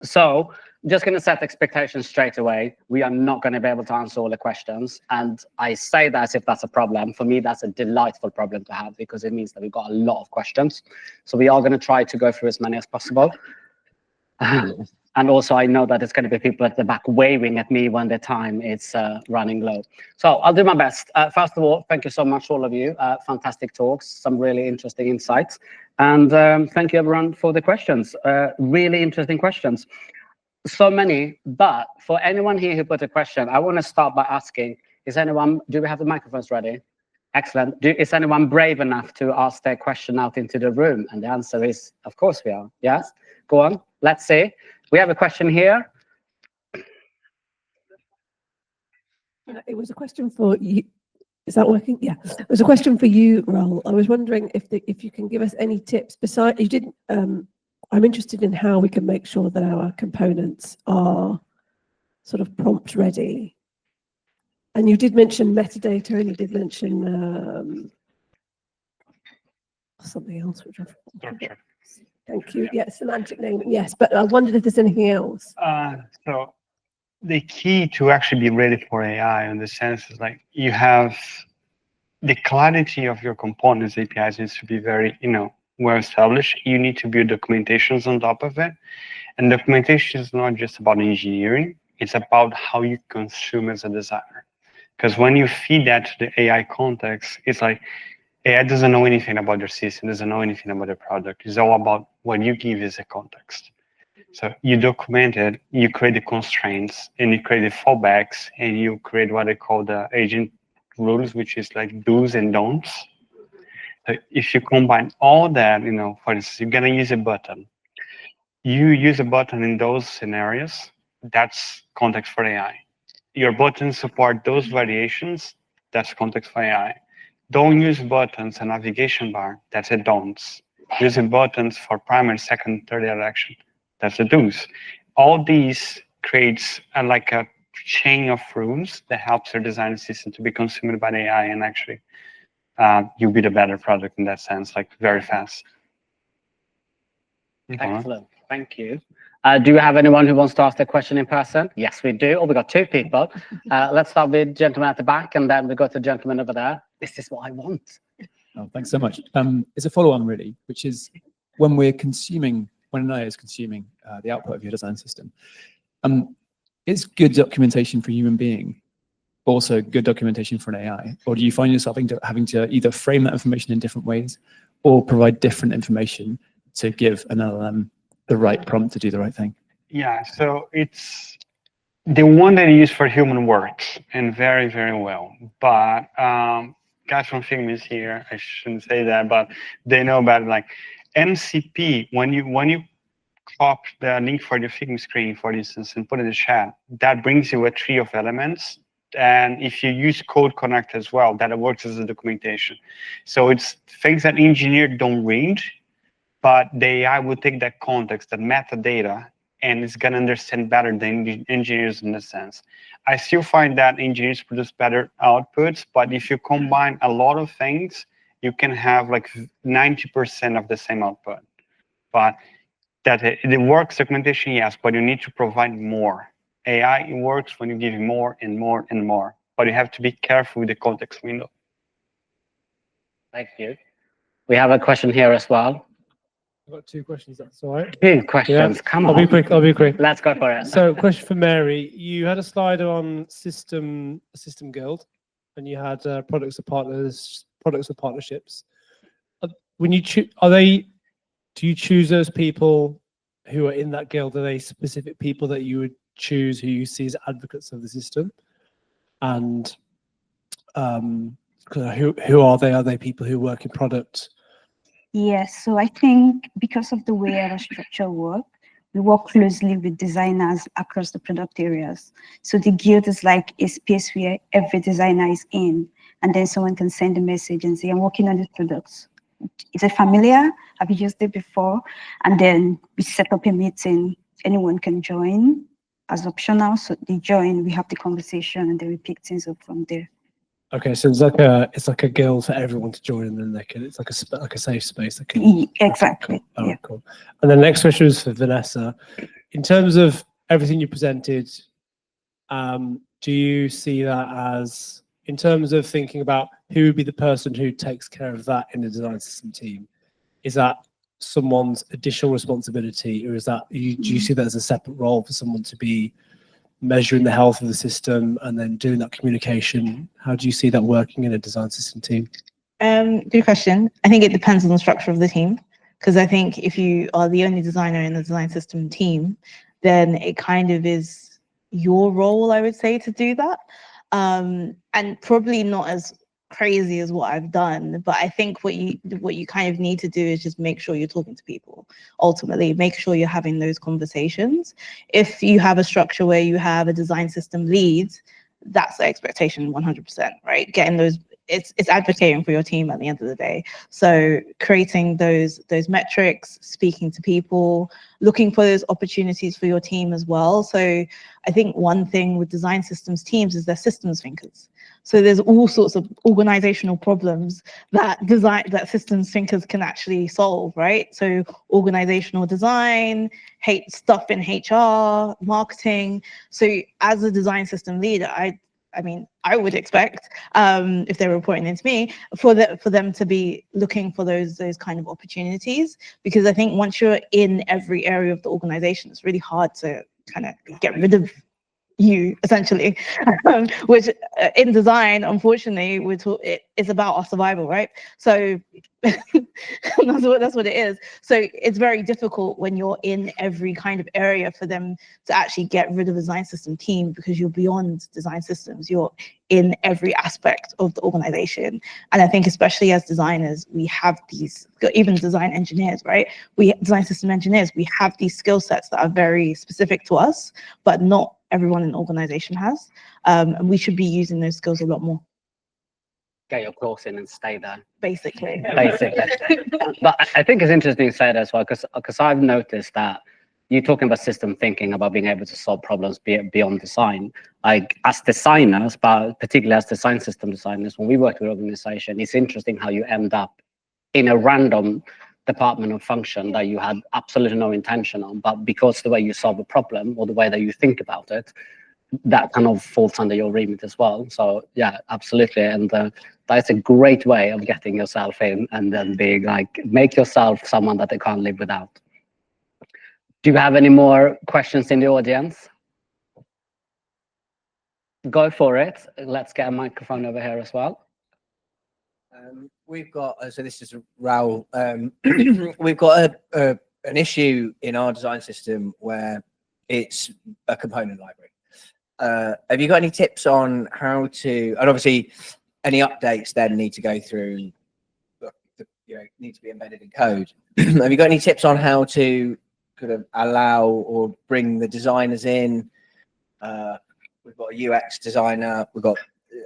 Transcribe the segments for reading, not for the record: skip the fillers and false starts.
So just going to set expectations straight away. We are not going to be able to answer all the questions. And I say that as if that's a problem. For me, that's a delightful problem to have because it means that we've got a lot of questions. So we are going to try to go through as many as possible. And also, I know that there's going to be people at the back waving at me when the time is running low. So I'll do my best. First of all, thank you so much, all of you. Fantastic talks, some really interesting insights. And thank you, everyone, for the questions. Really interesting questions. So many, but for anyone here who put a question, I want to start by asking, do we have the microphones ready? Excellent. Is anyone brave enough to ask their question out into the room? And the answer is, of course we are. Yes? Go on. Let's see. We have a question here. It was a question for you. Is that working? Yeah. It was a question for you, Raul. I was wondering if you can give us any tips. Besides, you didn't. I'm interested in how we can make sure that our components are sort of prompt ready. And you did mention metadata, and you did mention something else, which I forgot. Thank you. Yeah, semantic naming. Yes, but I wondered if there's anything else. So the key to actually be ready for AI in the sense is like you have the clarity of your components APIs needs to be very, well established. You need to build documentations on top of it. And documentation is not just about engineering, it's about how you consume as a designer. Because when you feed that to the AI context, it's like AI doesn't know anything about your system, doesn't know anything about the product. It's all about what you give as a context. So you document it, you create the constraints, and you create the fallbacks, and you create what I call the agent rules, which is like do's and don'ts. So if you combine all that, for instance, you're gonna use a button. You use a button in those scenarios, that's context for AI. Your buttons support those variations, that's context for AI. Don't use buttons and navigation bar, that's a don'ts. Using buttons for primary, second, third direction, that's a do's. All these creates like a chain of rules that helps your design system to be consumed by the AI and actually you'll be the better product in that sense, like very fast. Excellent, thank you. Do you have anyone who wants to ask a question in person? Yes, we do. Oh, we got two people. Let's start with gentleman at the back, and then we go to the gentleman over there. This is what I want. Oh, thanks so much. It's a follow-on, really, which is when an AI is consuming the output of your design system, it's good documentation for a human being, also good documentation for an AI? Or do you find yourself having to either frame that information in different ways or provide different information to give an LLM the right prompt to do the right thing? Yeah, so it's the one that you use for human works and very, very well. But guys from Figma is here. I shouldn't say that, but they know about it. Like MCP, when you copy the link for the Figma screen, for instance, and put it in the chat, that brings you a tree of elements. And if you use Code Connect as well, that works as a documentation. So it's things that engineers don't read, but the AI will take that context, that metadata, and it's going to understand better than engineers in a sense. I still find that engineers produce better outputs, but if you combine a lot of things, you can have like 90% of the same output. But that it works documentation, yes, but you need to provide more. AI, it works when you give more and more and more, but you have to be careful with the context window. Thank you. We have a question here as well. I've got two questions, that's all right. Two questions, yeah. Come on. I'll be quick. Let's go for it. So question for Mary, you had a slide on system guild, and you had products or partnerships. When you choose, do you choose those people who are in that guild? Are they specific people that you would choose who you see as advocates of the system? And who are they? Are they people who work in product? Yes, so I think because of the way our structure works, we work closely with designers across the product areas. So the guild is like a space where every designer is in, and then someone can send a message and say, I'm working on this product. Is it familiar? Have you used it before? And then we set up a meeting. Anyone can join as optional. So they join, we have the conversation, and then we pick things up from there. Okay, so it's like a guild for everyone to join, and then it's like a safe space. Exactly. Cool. Oh, yeah. Cool. And the next question is for Venessa. in terms of everything you presented, do you see that as, in terms of thinking about who would be the person who takes care of that in the design system team, is that someone's additional responsibility, or is that, do you see that as a separate role for someone to be measuring the health of the system and then doing that communication? How do you see that working in a design system team? Good question. I think it depends on the structure of the team, because I think if you are the only designer in the design system team, then it kind of is your role, I would say, to do that. And probably not as crazy as what I've done, but I think what you kind of need to do is just make sure you're talking to people. Ultimately, make sure you're having those conversations. If you have a structure where you have a design system lead, that's the expectation 100%, right? Getting those, it's advocating for your team at the end of the day. So creating those metrics, speaking to people, looking for those opportunities for your team as well. So I think one thing with design systems teams is they're systems thinkers. So there's all sorts of organizational problems that systems thinkers can actually solve, right? So organizational design, stuff in HR, marketing. So as a design system leader, I mean, I would expect, if they're reporting into me, for them to be looking for those kind of opportunities, because I think once you're in every area of the organization, it's really hard to kind of get rid of you, essentially, which in design, unfortunately, it's about our survival, right? So that's what it is. So it's very difficult when you're in every kind of area for them to actually get rid of a design system team, because you're beyond design systems. You're in every aspect of the organization. And I think especially as designers, we have these, even design engineers, right? Design system engineers, we have these skill sets that are very specific to us, but not everyone in the organization has. And we should be using those skills a lot more. Get your course in and stay there. Basically. But I think it's interesting you say that as well, because I've noticed that you're talking about system thinking, about being able to solve problems beyond design. Like as designers, but particularly as design system designers, when we work with an organization, it's interesting how you end up in a random department or function that you had absolutely no intention on, but because the way you solve a problem or the way that you think about it, that kind of falls under your remit as well. So yeah, absolutely. And that's a great way of getting yourself in and then being like, make yourself someone that they can't live without. Do you have any more questions in the audience? Go for it. Let's get a microphone over here as well. We've got, so this is Raul. We've got an issue in our design system where it's a component library. Have you got any tips on how to, and obviously any updates then need to go through, need to be embedded in code. Have you got any tips on how to kind of allow or bring the designers in? We've got a UX designer, we've got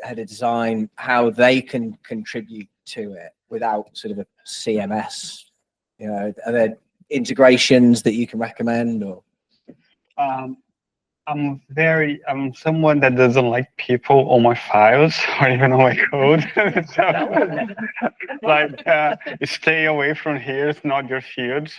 head of design, how they can contribute to it without sort of a CMS. Are there integrations that you can recommend? Or I'm someone that doesn't like people on my files or even on my code. So, stay away from here. It's not your field.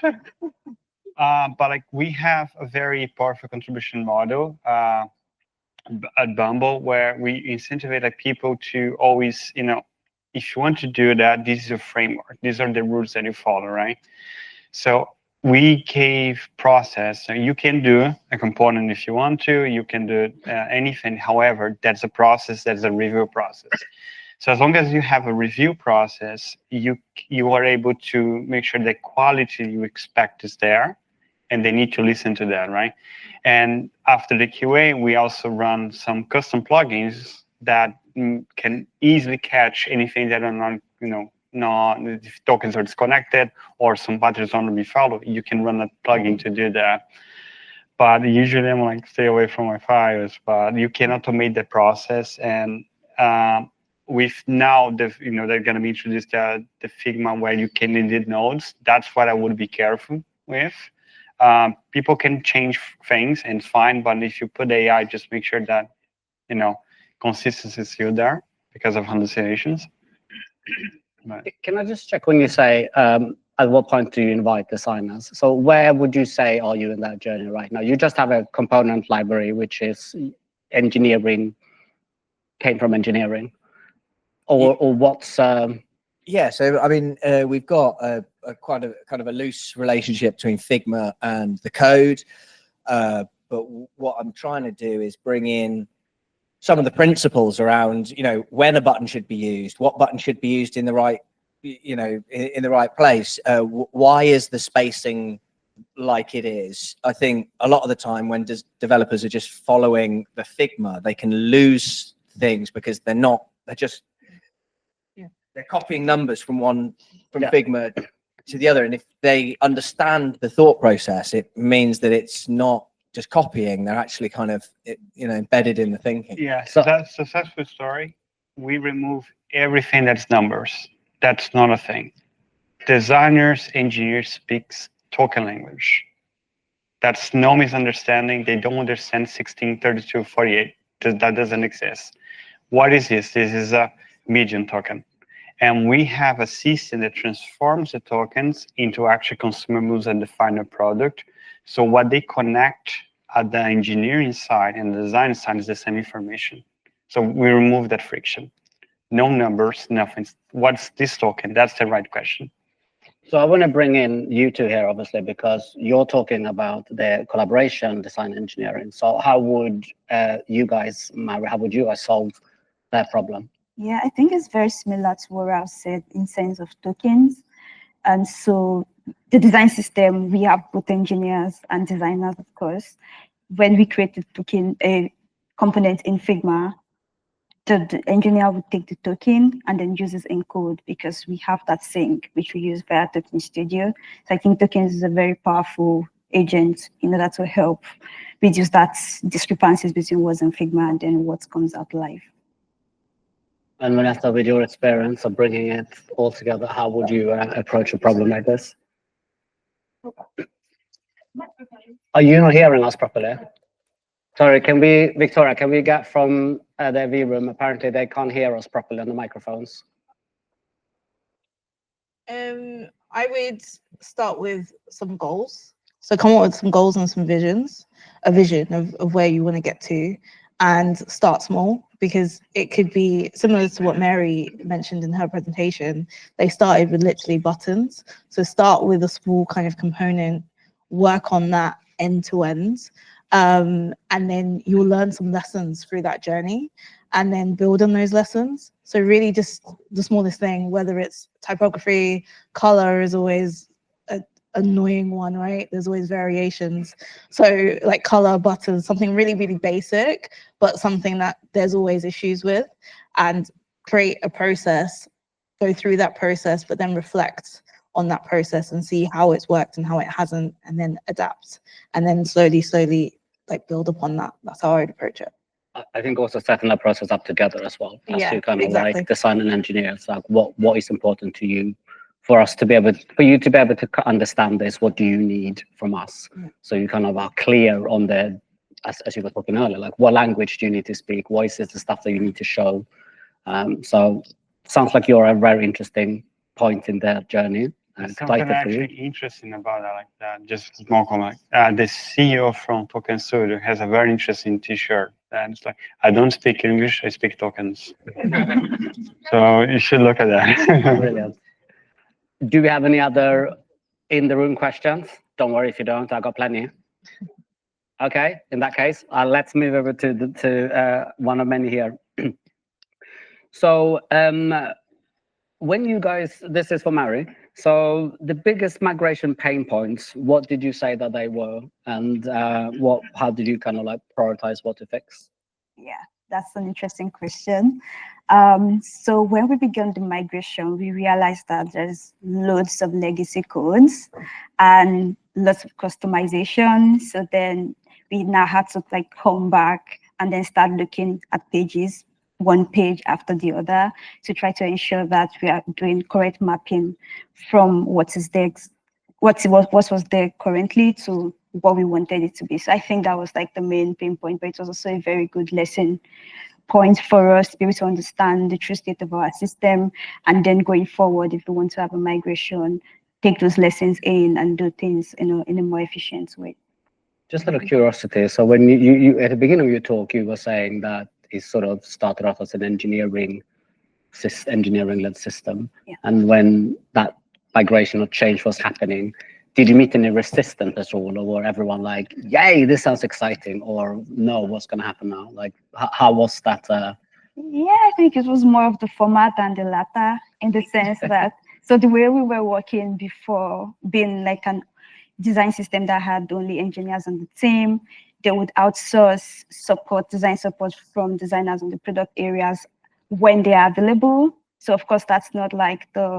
But like we have a very powerful contribution model at Bumble, where we incentivize like people to always, if you want to do that, this is a framework. These are the rules that you follow, right? So we gave process. So you can do a component if you want to. You can do anything. However, that's a process. That's a review process. So as long as you have a review process, you are able to make sure the quality you expect is there, and they need to listen to that, right? And after the QA, we also run some custom plugins that can easily catch anything that are not, if tokens are disconnected or some patterns want to be followed. You can run a plugin to do that. But usually I'm like, stay away from my files, but you can automate the process. And with now, they're going to be introduced the Figma where you can edit nodes. That's what I would be careful with. People can change things and it's fine, but if you put AI, just make sure that consistency is still there because of hallucinations. Can I just check when you say at what point do you invite designers? So where would you say are you in that journey right now? You just have a component library, which is engineering, came from engineering, or what's Yeah, so I mean, we've got a quite a kind of a loose relationship between Figma and the code, but what I'm trying to do is bring in some of the principles around, you know, when a button should be used, what button should be used in the right, you know, in the right place. Why is the spacing like it is? I think a lot of the time when developers are just following the Figma, they can lose things because they're just they're copying numbers from Figma to the other. And if they understand the thought process, it means that it's not just copying, they're actually kind of, you know, embedded in the thinking. Yeah, so that's a successful story. We remove everything that's numbers. That's not a thing. Designers, engineers speaks token language. That's no misunderstanding. They don't understand 16, 32, 48. That doesn't exist. What is this? This is a medium token. And we have a system that transforms the tokens into actual consumables and the final product. So what they connect at the engineering side and the design side is the same information. So we remove that friction. No numbers, nothing. What's this token? That's the right question. So I want to bring in you two here, obviously, because you're talking about the collaboration, design engineering. So how would you guys, Mary, how would you guys solve that problem? Yeah, I think it's very similar to what Raul said in sense of tokens. And so the design system, we have both engineers and designers, of course. When we create the token, a component in Figma, the engineer would take the token and then use it in code because we have that sync, which we use via Token Studio. So I think tokens is a very powerful agent in order to help reduce that discrepancies between what's in Figma and then what comes out live. And Venessa, with your experience of bringing it all together, how would you approach a problem like this? Are you not hearing us properly? Sorry, Victoria, can we get from the V room? Apparently they can't hear us properly on the microphones. I would start with some goals. So come up with some goals and some visions, a vision of where you want to get to, and start small, because it could be similar to what Mary mentioned in her presentation. They started with literally buttons. So start with a small kind of component, work on that end to end, and then you'll learn some lessons through that journey and then build on those lessons. So really just the smallest thing, whether it's typography, color is always an annoying one, right? There's always variations. So like color, buttons, something really, really basic, but something that there's always issues with, and create a process, go through that process, but then reflect on that process and see how it's worked and how it hasn't, and then adapt, and then slowly like build upon that. That's how I would approach it. I think also setting that process up together as well. As Yeah, you kind of exactly. like design and engineer, it's like what is important to you, for us to be able, for you to be able to understand this. What do you need from us? So you kind of are clear on the, as you were talking earlier, like what language do you need to speak? What is the stuff that you need to show? So sounds like you're a very interesting point in their journey. Something actually interesting about that, like that, just a small comment. The CEO from Token Studio has a very interesting T-shirt, and it's like, I don't speak English, I speak tokens. So you should look at that. Brilliant. Do we have any other in the room questions? Don't worry if you don't, I got plenty. Okay, in that case, let's move over to one of many here. So when you guys, this is for Mary. So the biggest migration pain points, what did you say that they were, and how did you kind of like prioritize what to fix? Yeah, that's an interesting question. So when we began the migration, we realized that there's loads of legacy codes and lots of customization. So then we now had to like come back and then start looking at pages, one page after the other, to try to ensure that we are doing correct mapping from what is there, what was there currently to what we wanted it to be. So I think that was like the main pain point, but it was also a very good lesson point for us to be able to understand the true state of our system. And then going forward, if we want to have a migration, take those lessons in and do things, in a more efficient way. Just out of curiosity, so when you at the beginning of your talk, you were saying that it sort of started off as an engineering-led system, Yeah. and when that migration or change was happening, did you meet any resistance at all, or were everyone like, "Yay, this sounds exciting," or "No, what's going to happen now?" Like, how was that? Yeah, I think it was more of the format and the latter, in the sense that, so the way we were working before, being like an design system that had only engineers on the team, they would outsource design support from designers in the product areas when they are available. So of course, that's not like the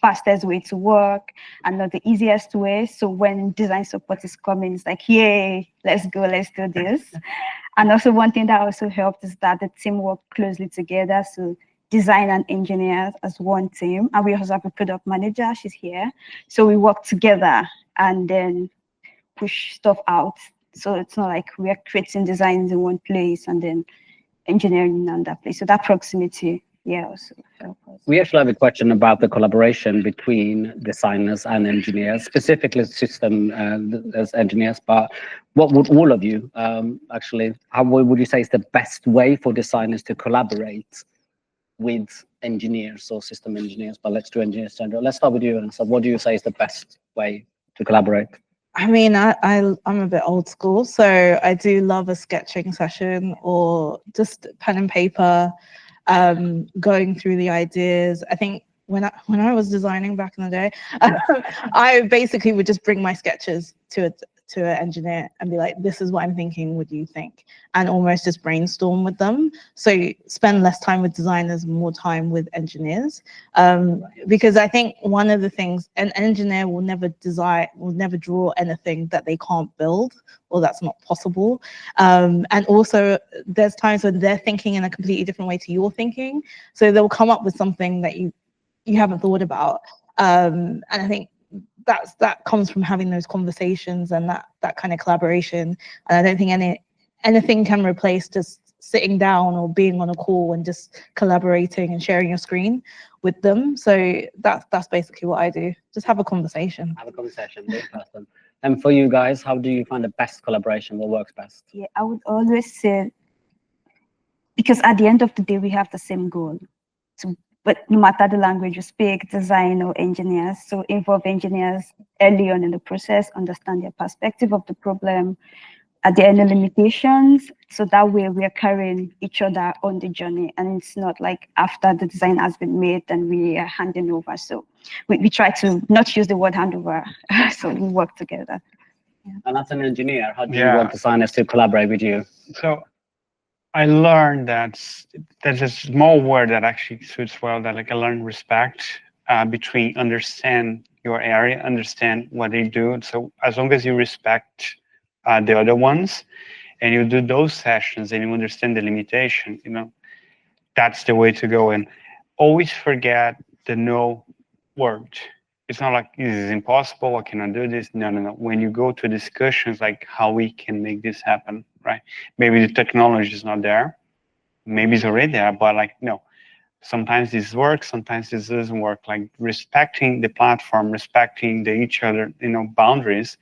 fastest way to work and not the easiest way. So when design support is coming, it's like, yay, let's go, let's do this. And also one thing that also helped is that the team worked closely together. So design and engineers as one team. And we also have a product manager, she's here. So we work together and then push stuff out. So it's not like we are creating designs in one place and then engineering in another place. So that proximity, yeah, also helped us. We actually have a question about the collaboration between designers and engineers, specifically system as engineers. But what would all of you actually? How would you say is the best way for designers to collaborate with engineers or system engineers? But let's do engineers general. Let's start with you. And so, what do you say is the best way to collaborate? I mean, I'm a bit old school, so I do love a sketching session or just pen and paper, going through the ideas. I think when I was designing back in the day, I basically would just bring my sketches to an engineer and be like, this is what I'm thinking, what do you think? And almost just brainstorm with them. So spend less time with designers, more time with engineers. Because I think one of the things, an engineer will never draw anything that they can't build or that's not possible. And also there's times when they're thinking in a completely different way to your thinking. So they'll come up with something that you haven't thought about. And I think that comes from having those conversations and that kind of collaboration. And I don't think anything can replace just sitting down or being on a call and just collaborating and sharing your screen with them. So that's basically what I do. Just have a conversation. Have a conversation with the person. And for you guys, how do you find the best collaboration? What works best? Yeah, I would always say, because at the end of the day, we have the same goal. But no matter the language you speak, design or engineers, so involve engineers early on in the process, understand their perspective of the problem, are there any limitations? So that way we are carrying each other on the journey, and it's not like after the design has been made and we are handing over. So we try to not use the word handover, so we work together. Yeah. And as an engineer, how do you want designers to collaborate with you? So I learned that there's a small word that actually suits well, that like I learned respect between understand your area, understand what they do. So as long as you respect the other ones and you do those sessions and you understand the limitation, that's the way to go. And always forget the no word. It's not like this is impossible, I cannot do this. No. When you go to discussions like how we can make this happen, right? Maybe the technology is not there, maybe it's already there, but like, no, sometimes this works, sometimes this doesn't work. Like respecting the platform, respecting each other, boundaries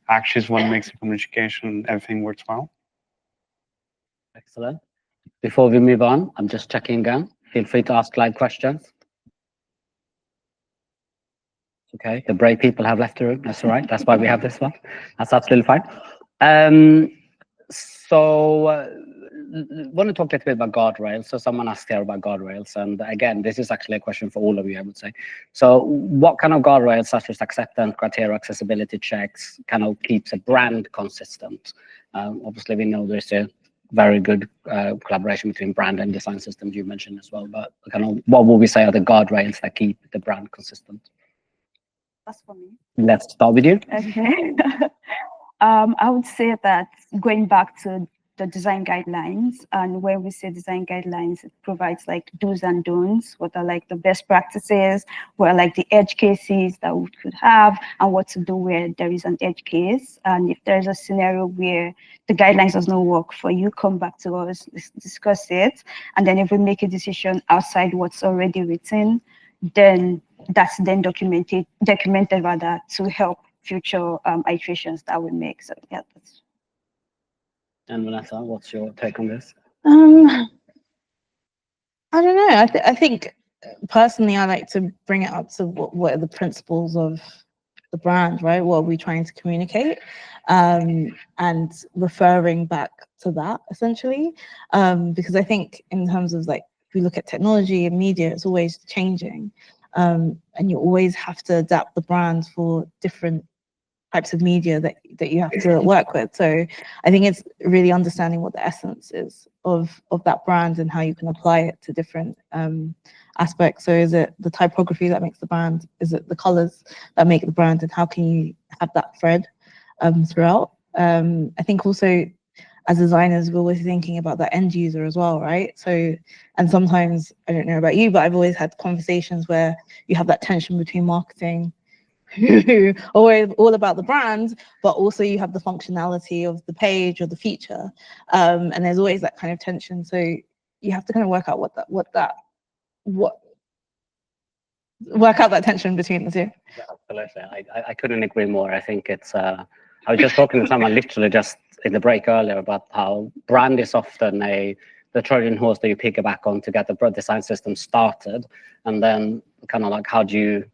actually is what makes the communication, everything works well. Excellent. Before we move on, I'm just checking again. Feel free to ask live questions. Okay, the brave people have left the room. That's all right. That's why we have this one. That's absolutely fine. Want to talk a little bit about guardrails. So someone asked here about guardrails, and again, this is actually a question for all of you, I would say. So what kind of guardrails, such as acceptance criteria, accessibility checks, kind of keeps a brand consistent? Obviously, we know there's a very good collaboration between brand and design systems you mentioned as well, but kind of what would we say are the guardrails that keep the brand consistent? That's for me. Let's start with you. Okay. I would say that going back to the design guidelines, and when we say design guidelines, it provides like do's and don'ts, what are like the best practices, what are like the edge cases that we could have, and what to do where there is an edge case. And if there's a scenario where the guidelines does not work for you, come back to us, discuss it. And then if we make a decision outside what's already written, then that's then documented rather to help future iterations that we make. So yeah, that's. And Vanessa, what's your take on this? I don't know. I think personally, I like to bring it up to what are the principles of the brand, right? What are we trying to communicate? And referring back to that essentially, because I think in terms of like, if we look at technology and media, it's always changing, and you always have to adapt the brand for different types of media that you have to work with. So I think it's really understanding what the essence is of that brand and how you can apply it to different aspects. So is it the typography that makes the brand? Is it the colors that make the brand? And how can you have that thread throughout? I think also as designers, we're always thinking about the end user as well, right? So, and sometimes, I don't know about you, but I've always had conversations where you have that tension between marketing, who always all about the brand, but also you have the functionality of the page or the feature, and there's always that kind of tension. So you have to kind of work out work out that tension between the two. Yeah, absolutely. I couldn't agree more. I think it's. I was just talking to someone literally just in the break earlier about how brand is often the Trojan horse that you piggyback on to get the design system started, and then kind of like how do you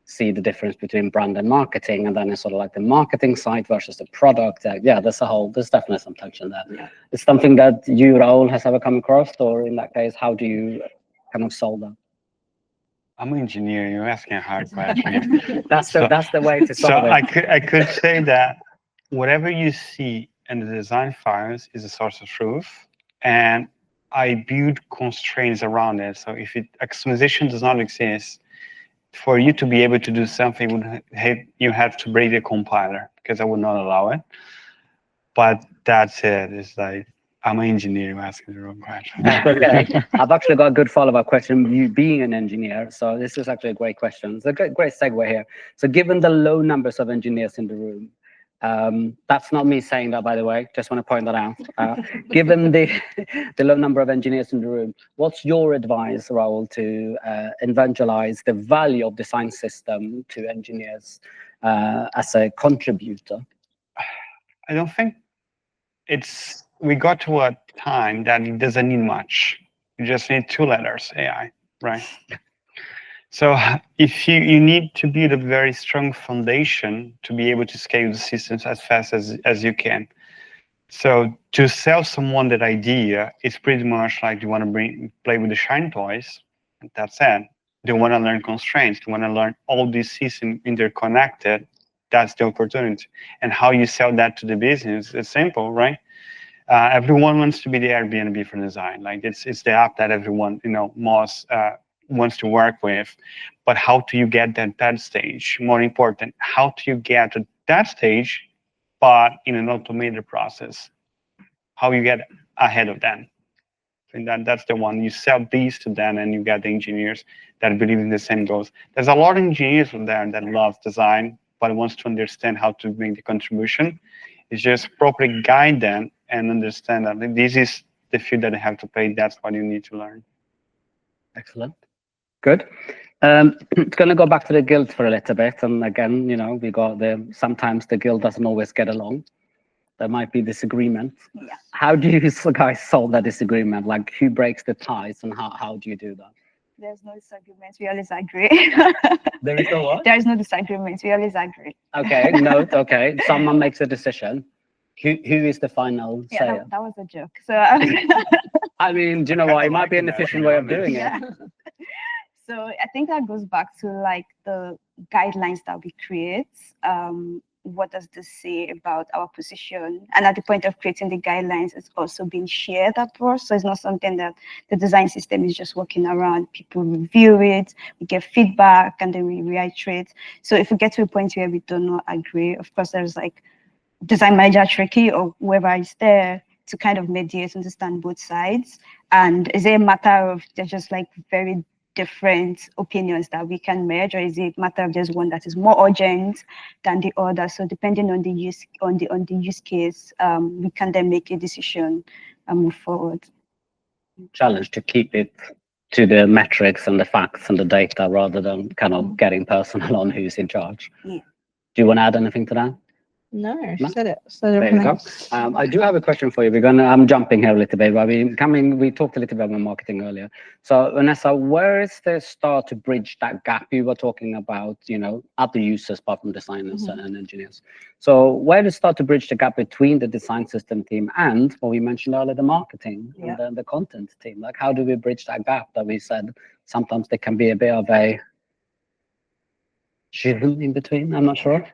see the difference between brand and marketing, and then it's sort of like the marketing side versus the product. Yeah, there's definitely some tension there. Yeah. It's something that you, Raul, has ever come across, or in that case, how do you kind of solve that? I'm an engineer. You're asking a hard question. That's the way to solve it. I could say that whatever you see in the design files is a source of truth, and I build constraints around it. So if customization does not exist, for you to be able to do something, you have to break the compiler, because I would not allow it. But that's it. It's like, I'm an engineer, you're asking the wrong question. Okay. I've actually got a good follow-up question, you being an engineer. So this is actually a great question. It's a great segue here. So given the low numbers of engineers in the room, that's not me saying that, by the way, just want to point that out. Given the low number of engineers in the room, what's your advice, Raul, to evangelize the value of design system to engineers as a contributor? I don't think we got to a time that it doesn't need much. You just need 2 letters, AI, right? So if you need to build a very strong foundation to be able to scale the systems as fast as you can. So to sell someone that idea, it's pretty much like, you want to play with the shiny toys, that's it. They want to learn constraints, they want to learn all these systems interconnected, that's the opportunity. And how you sell that to the business, it's simple, right? Everyone wants to be the Airbnb for design. Like it's the app that everyone wants to work with, but how do you get that stage? More important, how do you get to that stage, but in an automated process? How you get ahead of them? And that's the one. You sell these to them, and you get the engineers that believe in the same goals. There's a lot of engineers out there that love design, but wants to understand how to make the contribution. It's just properly guide them and understand that this is the field that they have to play. That's what you need to learn. Excellent. Good. It's going to go back to the guild for a little bit. And again, we got sometimes the guild doesn't always get along. There might be disagreement. Yeah. How do you guys solve that disagreement? Like, who breaks the ties, and how do you do that? There's no disagreements. We always agree. There is no what? There is no disagreements. We always agree. Okay, note. Okay, someone makes a decision. Who is the final sayer? That was a joke. So I mean, do you know what? It might be an efficient way of doing it. So I think that goes back to like the guidelines that we create. What does this say about our position? And at the point of creating the guidelines, it's also being shared across. So it's not something that the design system is just working around. People review it, we get feedback, and then we reiterate. So if we get to a point where we do not agree, of course, there's like design manager tricky or whoever is there to kind of mediate, understand both sides. And is it a matter of they're just like very different opinions that we can merge, or is it a matter of just one that is more urgent than the other? So depending on the use case, we can then make a decision and move forward. Challenge to keep it to the metrics and the facts and the data rather than kind of getting personal on who's in charge. Yeah. Do you want to add anything to that? No, she No? said it. Said There you everything. go. I do have a question for you. I'm jumping here a little bit, but we talked a little bit about marketing earlier. So Vanessa, where is the start to bridge that gap you were talking about, other users apart from designers and engineers? So where to start to bridge the gap between the design system team and what we mentioned earlier, the marketing and then the content team? Like, how do we bridge that gap that we said sometimes there can be a bit of a schism in between? I'm not sure.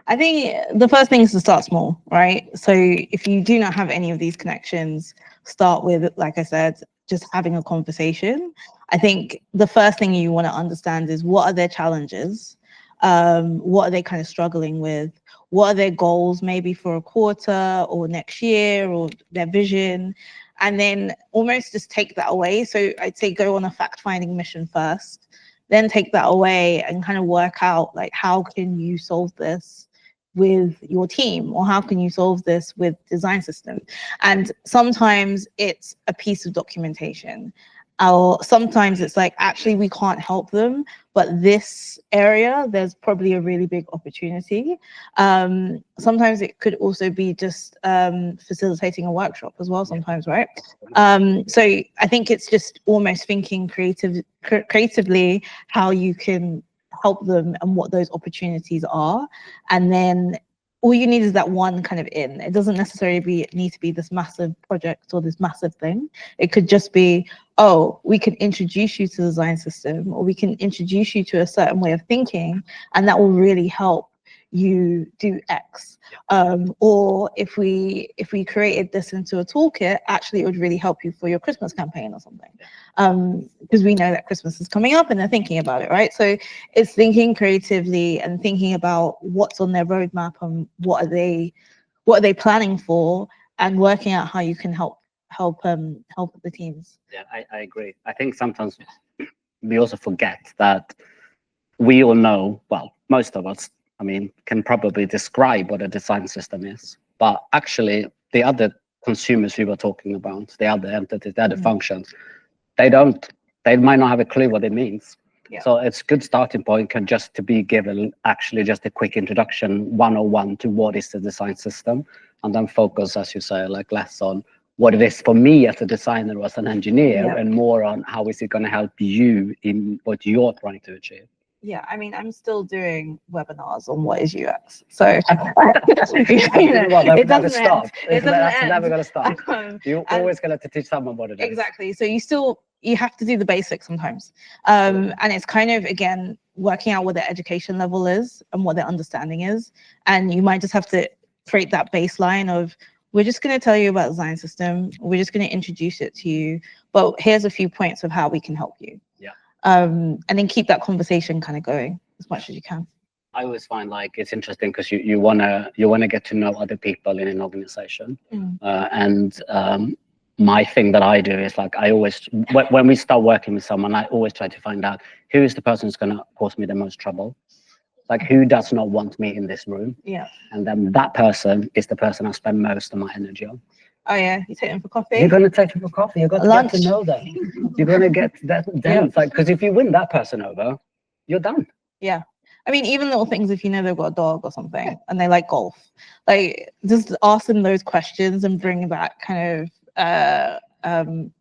I think the first thing is to start small, right? So if you do not have any of these connections, start with, like I said, just having a conversation. I think the first thing you want to understand is what are their challenges? What are they kind of struggling with? What are their goals maybe for a quarter or next year or their vision? And then almost just take that away. So I'd say go on a fact-finding mission first, then take that away and kind of work out like, how can you solve this with your team, or how can you solve this with design system? And sometimes it's a piece of documentation, or sometimes it's like, actually we can't help them, but this area there's probably a really big opportunity. Sometimes it could also be just facilitating a workshop as well sometimes, right? So I think it's just almost thinking creatively how you can help them and what those opportunities are. And then all you need is that one kind of in. It doesn't necessarily need to be this massive project or this massive thing. It could just be, oh, we can introduce you to the design system, or we can introduce you to a certain way of thinking, and that will really help you do X. Or if we created this into a toolkit, actually it would really help you for your Christmas campaign or something. Because we know that Christmas is coming up and they're thinking about it, right? So it's thinking creatively and thinking about what's on their roadmap and what are they planning for, and working out how you can help the teams. Yeah, I agree. I think sometimes we also forget that we all know, well, most of us, can probably describe what a design system is, but actually the other consumers we were talking about, the other entities, the other functions, they might not have a clue what it means. Yeah. So it's a good starting point just to be given actually just a quick introduction 101 to what is the design system, and then focus, as you say, like less on what it is for me as a designer or as an engineer, and more on how is it going to help you in what you're trying to achieve. Yeah, I'm still doing webinars on what is UX. So it doesn't stop. It's never going to stop. You're always going to teach someone what it is. Exactly. So you have to do the basics sometimes. And it's kind of, again, working out what their education level is and what their understanding is. And you might just have to create that baseline of, we're just going to tell you about the design system. We're just going to introduce it to you. But here's a few points of how we can help you. Yeah. And then keep that conversation kind of going as much as you can. I always find like it's interesting because you wanna get to know other people in an organization. My thing that I do is like I always, when we start working with someone, I always try to find out who is the person who's going to cause me the most trouble. Like, who does not want me in this room? Yeah. And then that person is the person I spend most of my energy on. Oh yeah, you take them for coffee. You're going to take them for coffee. You're going to get to know them. You're going to get that. Like, because if you win that person over, you're done. Yeah. Even little things, if you know they've got a dog or something and they like golf, like just ask them those questions and bring that kind of, I don't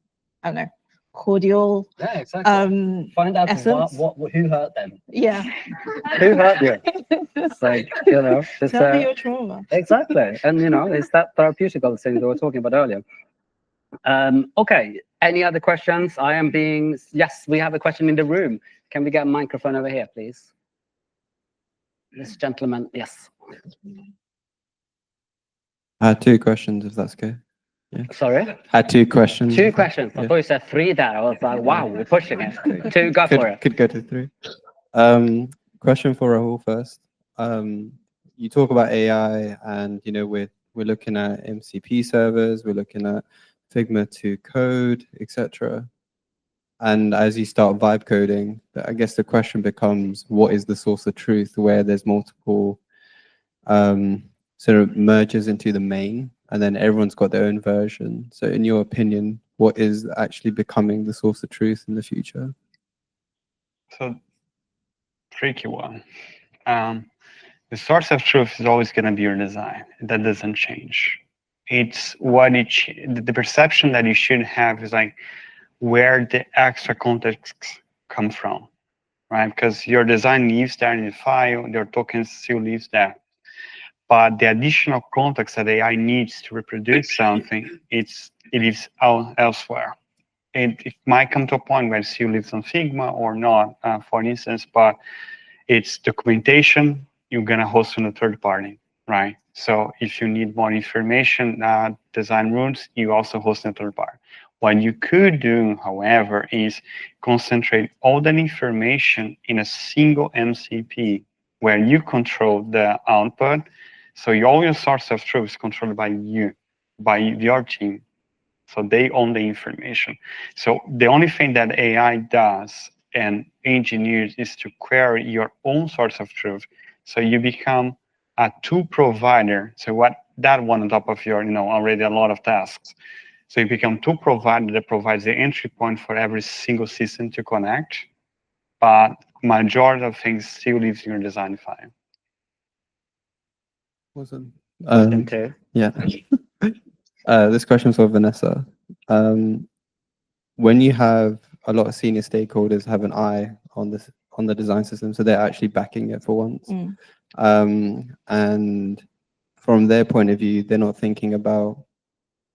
know, cordial. Yeah, exactly. Find out who hurt them. Yeah. Who hurt you? It's like, it's tell me your trauma. Exactly. And it's that therapeutic thing that we were talking about earlier. Okay, any other questions? Yes, we have a question in the room. Can we get a microphone over here, please? This gentleman, yes. I had 2 questions, if that's okay. Yeah. Sorry? I had 2 questions. 2 questions. I Yeah. thought you said 3 there. I was like, wow, we're pushing it. 2, go for it. Could go to 3. Question for Raul first. You talk about AI, and we're looking at MCP servers, we're looking at Figma to code, etc. And as you start vibe coding, I guess the question becomes, what is the source of truth where there's multiple sort of merges into the main, and then everyone's got their own version? So in your opinion, what is actually becoming the source of truth in the future? So, tricky one. The source of truth is always going to be your design. That doesn't change. It's what the perception that you should have is like where the extra context come from, right? Because your design lives there in the file, your token still lives there. But the additional context that AI needs to reproduce something, it lives elsewhere. It might come to a point where it still lives on Figma or not, for instance, but it's documentation you're going to host on a third party, right? So if you need more information, design rules, you also host on a third party. What you could do, however, is concentrate all that information in a single MCP where you control the output. So all your source of truth is controlled by you, by your team. So they own the information. So the only thing that AI does and engineers is to query your own source of truth. So you become a tool provider. So what that one on top of your, already a lot of tasks. So you become tool provider that provides the entry point for every single system to connect. But majority of things still lives in your design file. Awesome. Question two. Yeah. This question for Vanessa. When you have a lot of senior stakeholders have an eye on the design system, so they're actually backing it for once. And from their point of view, they're not thinking about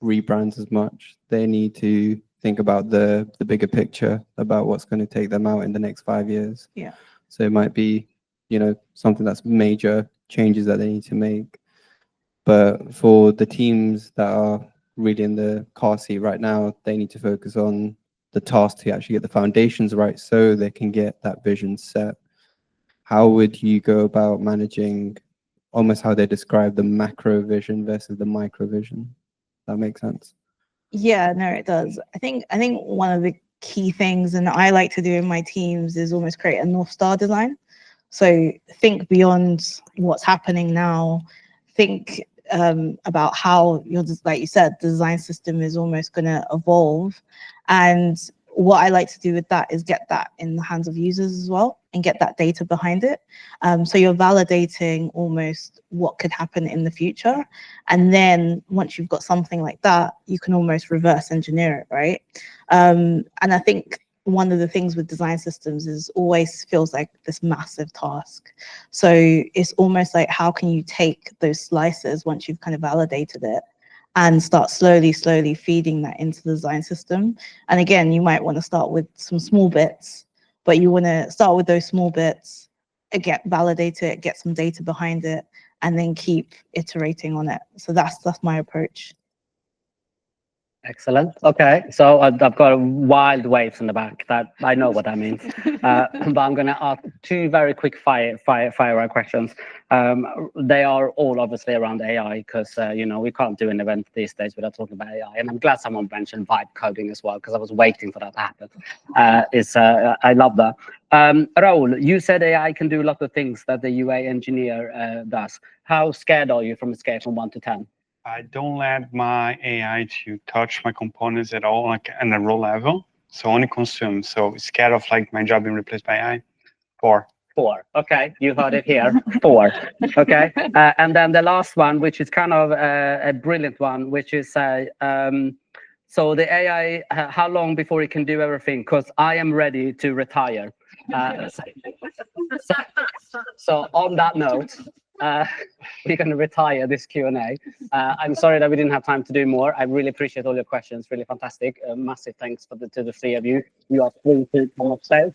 rebrands as much. They need to think about the bigger picture, about what's going to take them out in the next 5 years. Yeah. So it might be, something that's major changes that they need to make. But for the teams that are really in the car seat right now, they need to focus on the task to actually get the foundations right so they can get that vision set. How would you go about managing almost how they describe the macro vision versus the micro vision? That makes sense. Yeah, no, it does. I think one of the key things, and I like to do in my teams, is almost create a North Star design. So think beyond what's happening now. Think about how like you said, the design system is almost going to evolve. And what I like to do with that is get that in the hands of users as well and get that data behind it. So you're validating almost what could happen in the future. And then once you've got something like that, you can almost reverse engineer it, right? And I think one of the things with design systems is always feels like this massive task. So it's almost like, how can you take those slices once you've kind of validated it and start slowly feeding that into the design system? And again, you might want to start with some small bits, but you want to start with those small bits, validate it, get some data behind it, and then keep iterating on it. So that's my approach. Excellent. Okay, so I've got wild waves in the back. That I know what that means. But I'm going to ask two very quick fire questions. They are all obviously around AI because we can't do an event these days without talking about AI. And I'm glad someone mentioned vibe coding as well because I was waiting for that to happen. I love that. Raul, you said AI can do a lot of things that the UA engineer does. How scared are you from a scale from 1 to 10? I don't let my AI to touch my components at all, like at a raw level. So only consume. So scared of like my job being replaced by AI. 4. 4. Okay, you heard it here. 4. Okay, and then the last one, which is kind of a brilliant one, which is so the AI, how long before it can do everything? Because I am ready to retire. So on that note, we're going to retire this Q&A. I'm sorry that we didn't have time to do more. I really appreciate all your questions. Really fantastic. Massive thanks to the 3 of you. You are free to come upstairs.